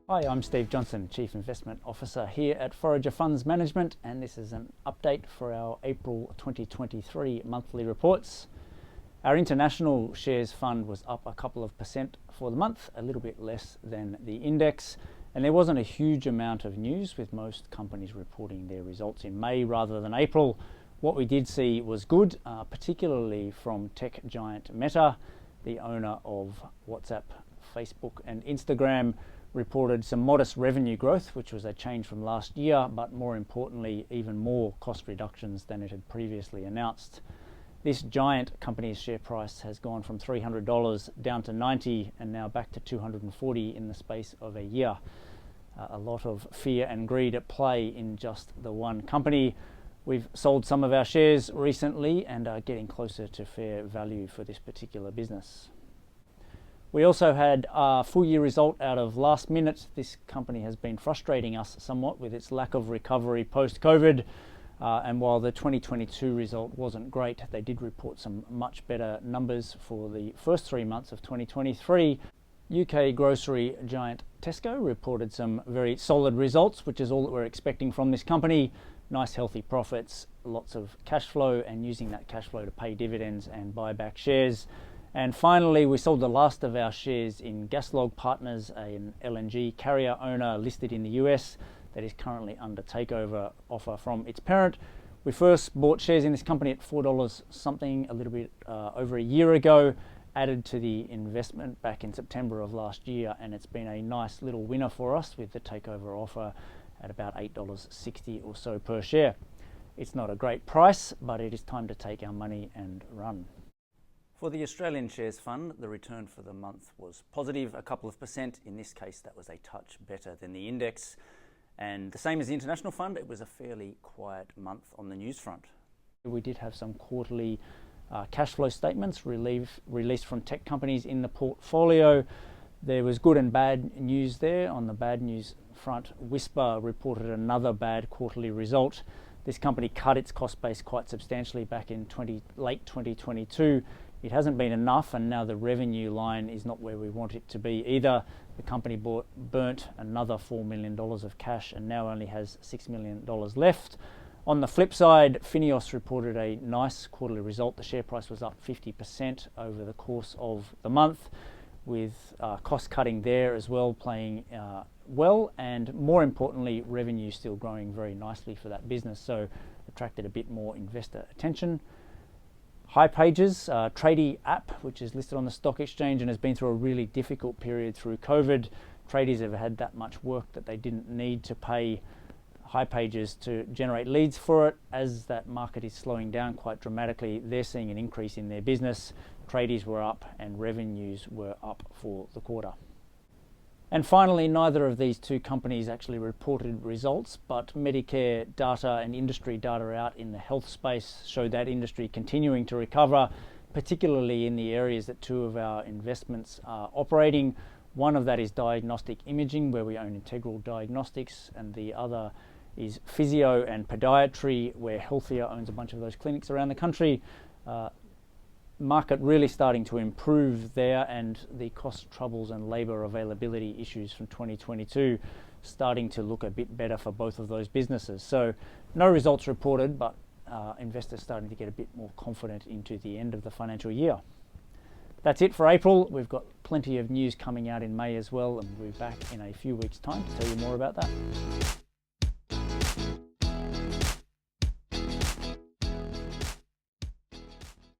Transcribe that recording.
Hi, I'm Steve Johnson, Chief Investment Officer here at Forager Funds Management, and this is an update for our April 2023 monthly reports. Our international shares fund was up a couple of percent for the month, a little bit less than the index, and there wasn't a huge amount of news with most companies reporting their results in May rather than April. What we did see was good, particularly from tech giant Meta, the owner of WhatsApp, Facebook and Instagram, reported some modest revenue growth, which was a change from last year, but more importantly, even more cost reductions than it had previously announced. This giant company's share price has gone from $300 down to $90 and now back to $240 in the space of a year. A lot of fear and greed at play in just the one company. We've sold some of our shares recently and are getting closer to fair value for this particular business. We also had a full year result out of Last Minute. This company has been frustrating us somewhat with its lack of recovery post-COVID. And while the 2022 result wasn't great, they did report some much better numbers for the first 3 months of 2023. UK grocery giant Tesco reported some very solid results, which is all that we're expecting from this company. Nice healthy profits, lots of cash flow, and using that cash flow to pay dividends and buy back shares. And finally, we sold the last of our shares in Gaslog Partners, an LNG carrier owner listed in the US that is currently under takeover offer from its parent. We first bought shares in this company at $4 something a little bit over a year ago, added to the investment back in September of last year, and it's been a nice little winner for us with the takeover offer at about $8.60 or so per share. It's not a great price, but it is time to take our money and run. For the Australian Shares Fund, the return for the month was positive, a couple of percent. In this case, that was a touch better than the index. And the same as the International Fund, it was a fairly quiet month on the news front. We did have some quarterly cash flow statements released from tech companies in the portfolio. There was good and bad news there. On the bad news front, Whisper reported another bad quarterly result. This company cut its cost base quite substantially back in late 2022. It hasn't been enough, and now the revenue line is not where we want it to be either. The company burnt another $4 million of cash and now only has $6 million left. On the flip side, Fineos reported a nice quarterly result. The share price was up 50% over the course of the month, with cost cutting there as well playing well, and more importantly, revenue still growing very nicely for that business, so attracted a bit more investor attention. hipages, a tradie app which is listed on the stock exchange and has been through a really difficult period through COVID. Tradies have had that much work that they didn't need to pay hipages to generate leads for it. As that market is slowing down quite dramatically, they're seeing an increase in their business. Tradies were up and revenues were up for the quarter. And finally, neither of these two companies actually reported results, but Medicare data and industry data out in the health space showed that industry continuing to recover, particularly in the areas that two of our investments are operating. One of that is diagnostic imaging, where we own Integral Diagnostics, and the other is physio and podiatry, where Healthier owns a bunch of those clinics around the country. Market really starting to improve there, and the cost troubles and labour availability issues from 2022 starting to look a bit better for both of those businesses. So no results reported, but investors starting to get a bit more confident into the end of the financial year. That's it for April. We've got plenty of news coming out in May as well, and we'll be back in a few weeks' time to tell you more about that.